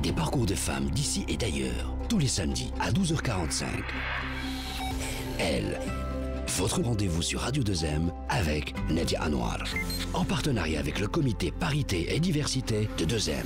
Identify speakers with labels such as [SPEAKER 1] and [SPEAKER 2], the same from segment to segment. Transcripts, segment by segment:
[SPEAKER 1] Des parcours de femmes d'ici et d'ailleurs, tous les samedis à 12h45. Elle, votre rendez-vous sur Radio 2M avec Nadia Anwar, en partenariat avec le comité Parité et Diversité de 2M.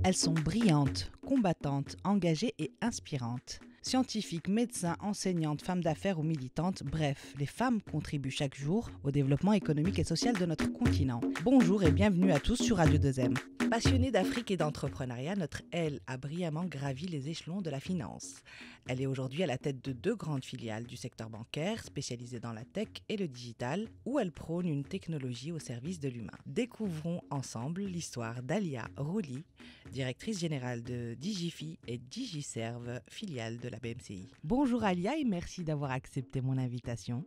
[SPEAKER 2] Elles sont brillantes, combattantes, engagées et inspirantes. Scientifiques, médecins, enseignantes, femmes d'affaires ou militantes, bref, les femmes contribuent chaque jour au développement économique et social de notre continent. Bonjour et bienvenue à tous sur Radio 2M. Passionnée d'Afrique et d'entrepreneuriat, notre Elle a brillamment gravi les échelons de la finance. Elle est aujourd'hui à la tête de 2 grandes filiales du secteur bancaire, spécialisées dans la tech et le digital, où elle prône une technologie au service de l'humain. Découvrons ensemble l'histoire d'Alia Rouli, directrice générale de Digifi et Digiserve, filiale de la BMCI. Bonjour Alia et merci d'avoir accepté mon invitation.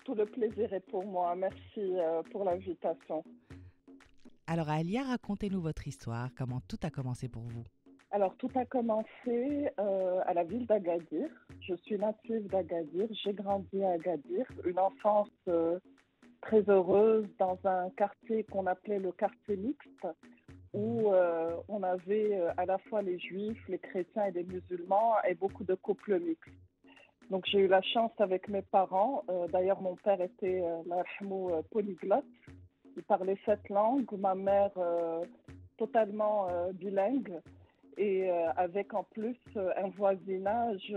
[SPEAKER 3] Tout le plaisir est pour moi. Merci pour l'invitation.
[SPEAKER 2] Alors Alia, racontez-nous votre histoire. Comment tout a commencé pour vous?
[SPEAKER 3] Alors tout a commencé à la ville d'Agadir. Je suis native d'Agadir. J'ai grandi à Agadir. Une enfance très heureuse dans un quartier qu'on appelait le quartier mixte, où on avait à la fois les juifs, les chrétiens et les musulmans et beaucoup de couples mixtes. Donc j'ai eu la chance avec mes parents. D'ailleurs mon père était polyglotte. Il parlait 7 langues, ma mère totalement bilingue et avec en plus un voisinage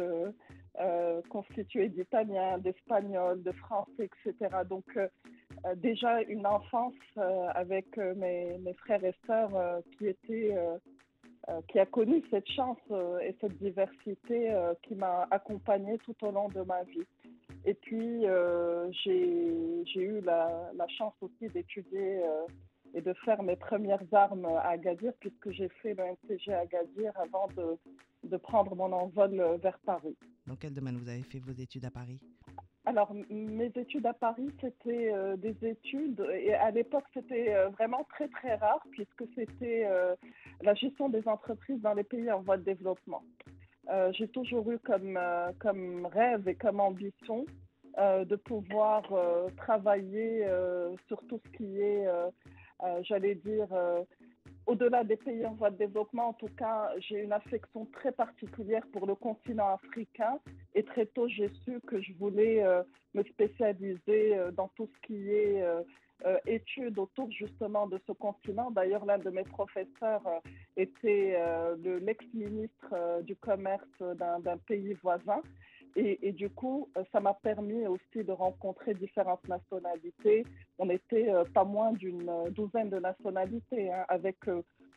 [SPEAKER 3] constitué d'italien, d'espagnol, de français, etc. Donc déjà une enfance avec mes frères et sœurs qui a connu cette chance et cette diversité qui m'a accompagnée tout au long de ma vie. Et puis, j'ai eu la chance aussi d'étudier et de faire mes premières armes à Agadir, puisque j'ai fait le MCG à Agadir avant de prendre mon envol vers Paris.
[SPEAKER 2] Dans quel domaine vous avez fait vos études à Paris?
[SPEAKER 3] Alors, mes études à Paris, c'était des études, et à l'époque, c'était vraiment très, très rare, puisque c'était la gestion des entreprises dans les pays en voie de développement. J'ai toujours eu comme rêve et comme ambition de pouvoir travailler sur tout ce qui est, j'allais dire, au-delà des pays en voie de développement. En tout cas, j'ai une affection très particulière pour le continent africain et très tôt, j'ai su que je voulais me spécialiser dans tout ce qui est études autour justement de ce continent. D'ailleurs, l'un de mes professeurs était l'ex-ministre du commerce d'un pays voisin. Et du coup, ça m'a permis aussi de rencontrer différentes nationalités. On était pas moins d'une douzaine de nationalités, hein,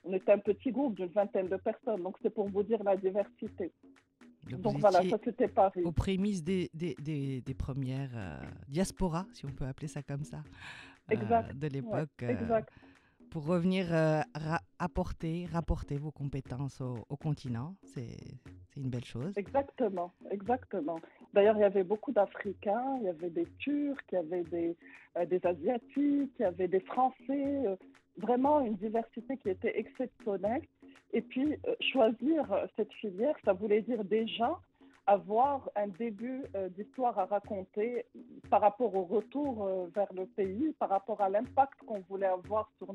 [SPEAKER 3] on était un petit groupe d'une 20aine de personnes. Donc, c'est pour vous dire la diversité. Donc voilà, ça c'était Paris.
[SPEAKER 2] Aux prémices des premières diasporas, si on peut appeler ça comme ça, de l'époque.
[SPEAKER 3] Ouais, exact.
[SPEAKER 2] Pour revenir rapporter vos compétences au continent, c'est une belle chose.
[SPEAKER 3] Exactement. D'ailleurs, il y avait beaucoup d'Africains, il y avait des Turcs, il y avait des Asiatiques, il y avait des Français, vraiment une diversité qui était exceptionnelle. Et puis, choisir cette filière, ça voulait dire déjà avoir un début d'histoire à raconter par rapport au retour vers le pays, par rapport à l'impact qu'on voulait avoir sur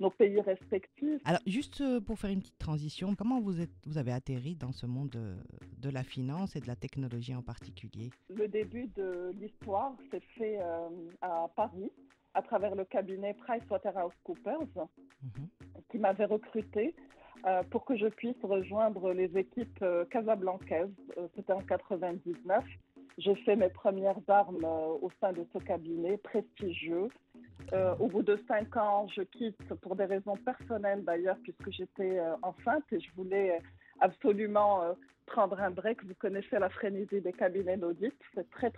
[SPEAKER 3] nos pays respectifs.
[SPEAKER 2] Alors, juste pour faire une petite transition, comment vous avez atterri dans ce monde de la finance et de la technologie en particulier?
[SPEAKER 3] Le début de l'histoire s'est fait à Paris, à travers le cabinet PricewaterhouseCoopers, qui m'avait recruté pour que je puisse rejoindre les équipes casablancaises. C'était en 99. J'ai fait mes premières armes au sein de ce cabinet prestigieux. Au bout de 5 ans, je quitte pour des raisons personnelles d'ailleurs, puisque j'étais enceinte et je voulais absolument prendre un break. Vous connaissez la frénésie des cabinets d'audit, c'est très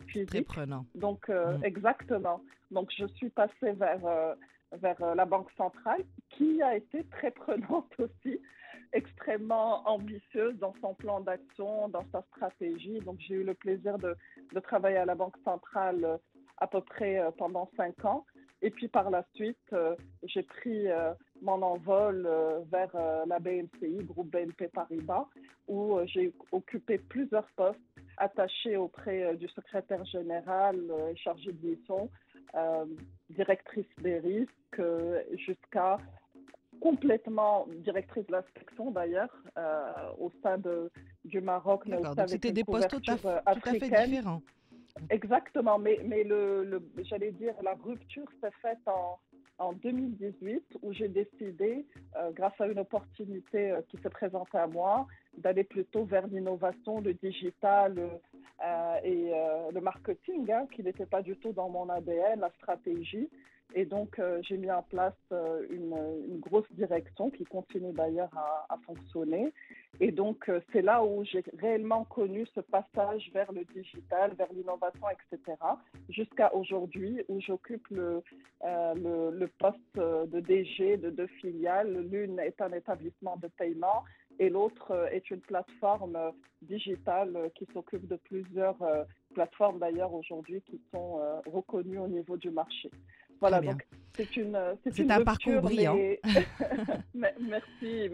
[SPEAKER 3] physique.
[SPEAKER 2] Très prenant.
[SPEAKER 3] Donc exactement. Donc je suis passée vers la Banque centrale, qui a été très prenante aussi, extrêmement ambitieuse dans son plan d'action, dans sa stratégie. Donc j'ai eu le plaisir de travailler à la Banque centrale à peu près pendant 5 ans. Et puis par la suite, j'ai pris mon envol vers la BMCI, groupe BNP Paribas, où j'ai occupé plusieurs postes attachés auprès du secrétaire général chargé de mission, directrice des risques, jusqu'à complètement directrice de l'inspection d'ailleurs au sein du Maroc, mais
[SPEAKER 2] D'accord,
[SPEAKER 3] aussi
[SPEAKER 2] donc
[SPEAKER 3] avec
[SPEAKER 2] c'était
[SPEAKER 3] une
[SPEAKER 2] des postes tout
[SPEAKER 3] couverture
[SPEAKER 2] à fait
[SPEAKER 3] africaine.
[SPEAKER 2] différents.
[SPEAKER 3] Exactement, mais j'allais dire, la rupture s'est faite en 2018 où j'ai décidé, grâce à une opportunité qui s'est présentée à moi, d'aller plutôt vers l'innovation, le digital et le marketing, hein, qui n'était pas du tout dans mon ADN, la stratégie. Et donc, j'ai mis en place une grosse direction qui continue d'ailleurs à fonctionner. Et donc, c'est là où j'ai réellement connu ce passage vers le digital, vers l'innovation, etc. Jusqu'à aujourd'hui, où j'occupe le poste de DG de 2 filiales. L'une est un établissement de paiement et l'autre est une plateforme digitale qui s'occupe de plusieurs plateformes d'ailleurs aujourd'hui qui sont reconnues au niveau du marché.
[SPEAKER 2] Très
[SPEAKER 3] Voilà,
[SPEAKER 2] bien.
[SPEAKER 3] donc c'est une
[SPEAKER 2] un parcours
[SPEAKER 3] rupture,
[SPEAKER 2] brillant.
[SPEAKER 3] mais merci.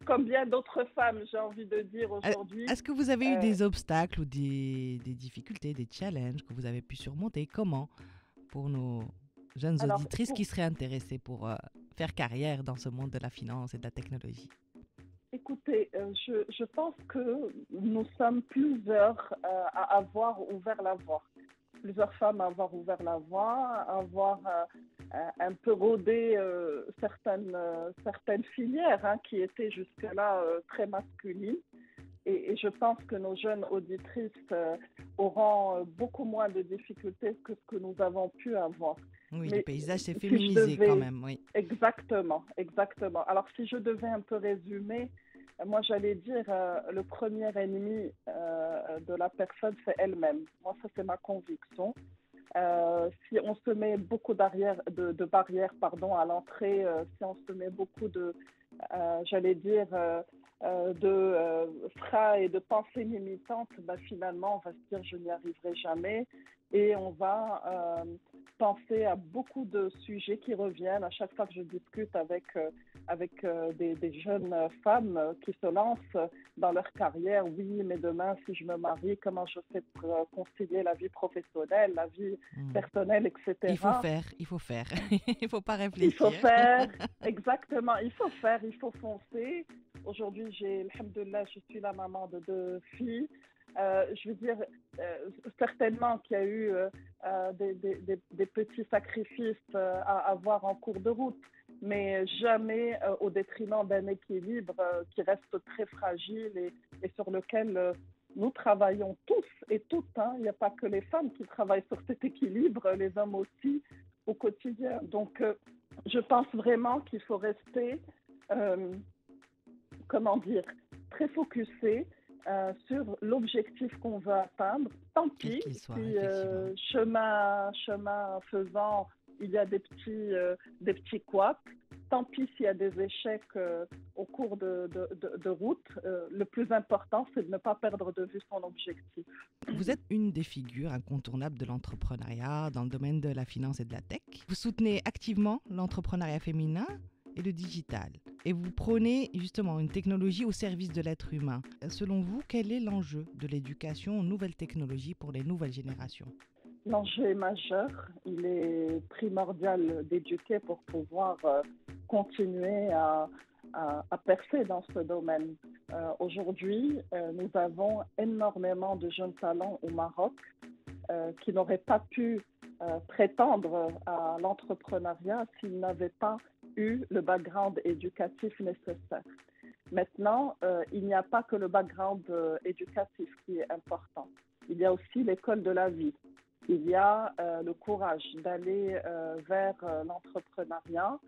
[SPEAKER 3] Comme bien d'autres femmes, j'ai envie de dire aujourd'hui.
[SPEAKER 2] Est-ce que vous avez eu des obstacles ou des difficultés, des challenges que vous avez pu surmonter? Comment? Pour nos jeunes
[SPEAKER 3] Alors,
[SPEAKER 2] auditrices qui seraient intéressées pour faire carrière dans ce monde de la finance et de la technologie.
[SPEAKER 3] Écoutez, je pense que nous sommes plusieurs à avoir ouvert la voie. Plusieurs femmes à avoir ouvert la voie, à avoir un peu rodé certaines filières hein, qui étaient jusque-là très masculines. Et je pense que nos jeunes auditrices auront beaucoup moins de difficultés que ce que nous avons pu avoir.
[SPEAKER 2] Oui,
[SPEAKER 3] Mais
[SPEAKER 2] le paysage s'est
[SPEAKER 3] si
[SPEAKER 2] féminisé quand même, oui.
[SPEAKER 3] Exactement. Alors, si je devais un peu résumer, moi, j'allais dire, le premier ennemi de la personne, c'est elle-même. Moi, ça, c'est ma conviction. Si on se met beaucoup de barrières à l'entrée, si on se met beaucoup j'allais dire, freins et de pensées limitantes, finalement, on va se dire je n'y arriverai jamais et on va penser à beaucoup de sujets qui reviennent à chaque fois que je discute avec des jeunes femmes qui se lancent dans leur carrière. Oui, mais demain, si je me marie, comment je fais pour concilier la vie professionnelle, la vie personnelle, etc.
[SPEAKER 2] Il faut faire. Il ne faut pas réfléchir.
[SPEAKER 3] Il faut faire, exactement. Il faut foncer. Aujourd'hui, alhamdoulilah, je suis la maman de 2 filles. Je veux dire, certainement qu'il y a eu des petits sacrifices à avoir en cours de route, mais jamais au détriment d'un équilibre qui reste très fragile et sur lequel nous travaillons tous et toutes. Hein. Il n'y a pas que les femmes qui travaillent sur cet équilibre, les hommes aussi au quotidien. Donc, je pense vraiment qu'il faut rester, très focusé sur l'objectif qu'on veut atteindre. Tant pis si chemin faisant, il y a des petits couacs. Tant pis s'il y a des échecs au cours de route. Le plus important, c'est de ne pas perdre de vue son objectif.
[SPEAKER 2] Vous êtes une des figures incontournables de l'entrepreneuriat dans le domaine de la finance et de la tech. Vous soutenez activement l'entrepreneuriat féminin et le digital. Et vous prônez justement une technologie au service de l'être humain. Selon vous, quel est l'enjeu de l'éducation aux nouvelles technologies pour les nouvelles générations ?
[SPEAKER 3] L'enjeu est majeur. Il est primordial d'éduquer pour pouvoir continuer à percer dans ce domaine. Aujourd'hui, nous avons énormément de jeunes talents au Maroc qui n'auraient pas pu prétendre à l'entrepreneuriat s'ils n'avaient pas eu le background éducatif nécessaire. Maintenant, il n'y a pas que le background éducatif qui est important. Il y a aussi l'école de la vie. Il y a le courage d'aller vers l'entrepreneuriat,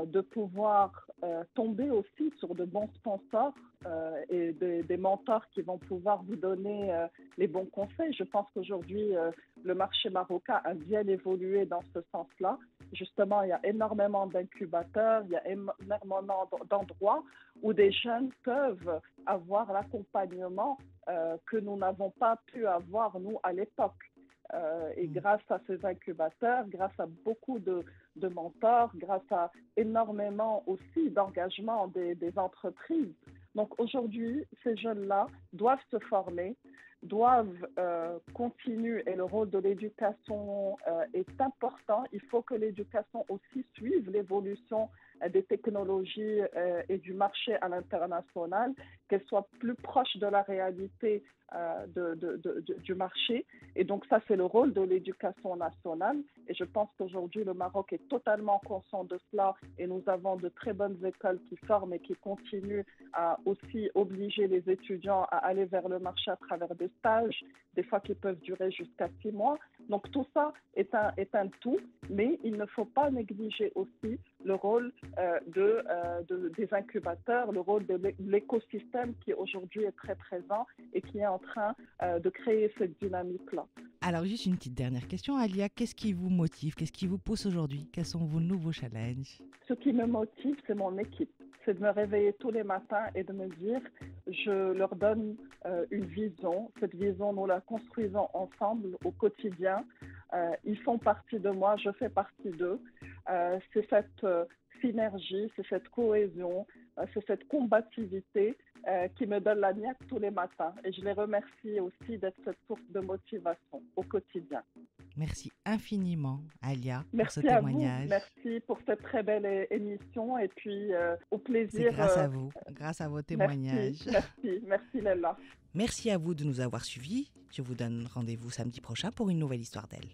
[SPEAKER 3] de pouvoir tomber aussi sur de bons sponsors et des mentors qui vont pouvoir vous donner les bons conseils. Je pense qu'aujourd'hui, le marché marocain a bien évolué dans ce sens-là. Justement, il y a énormément d'incubateurs, il y a énormément d'endroits où des jeunes peuvent avoir l'accompagnement que nous n'avons pas pu avoir, nous, à l'époque. Et grâce à ces incubateurs, grâce à beaucoup de mentors, grâce à énormément aussi d'engagement des entreprises. Donc aujourd'hui, ces jeunes-là doivent se former, doivent continuer et le rôle de l'éducation est important. Il faut que l'éducation aussi suive l'évolution des technologies et du marché à l'international, qu'elle soit plus proche de la réalité du marché. Et donc ça, c'est le rôle de l'éducation nationale. Et je pense qu'aujourd'hui, le Maroc est totalement conscient de cela et nous avons de très bonnes écoles qui forment et qui continuent à aussi obliger les étudiants à aller vers le marché à travers des stages, des fois qui peuvent durer jusqu'à 6 mois. Donc tout ça est un tout, mais il ne faut pas négliger aussi le rôle des incubateurs, le rôle de l'écosystème qui aujourd'hui est très présent et qui est en train de créer cette dynamique-là.
[SPEAKER 2] Alors juste une petite dernière question, Alia, qu'est-ce qui vous motive, qu'est-ce qui vous pousse aujourd'hui? Quels sont vos nouveaux challenges?
[SPEAKER 3] Ce qui me motive, c'est mon équipe. C'est de me réveiller tous les matins et de me dire, je leur donne une vision. Cette vision, nous la construisons ensemble au quotidien. Ils font partie de moi, je fais partie d'eux. C'est cette synergie, c'est cette cohésion, c'est cette combativité qui me donne la niaque tous les matins. Et je les remercie aussi d'être cette source de motivation au quotidien.
[SPEAKER 2] Merci infiniment, Alia, pour ce
[SPEAKER 3] Merci à
[SPEAKER 2] témoignage.
[SPEAKER 3] vous, merci pour cette très belle émission et puis au plaisir.
[SPEAKER 2] C'est grâce à vous, grâce à vos témoignages.
[SPEAKER 3] Merci Léla.
[SPEAKER 2] Merci à vous de nous avoir suivis. Je vous donne rendez-vous samedi prochain pour une nouvelle histoire d'elle.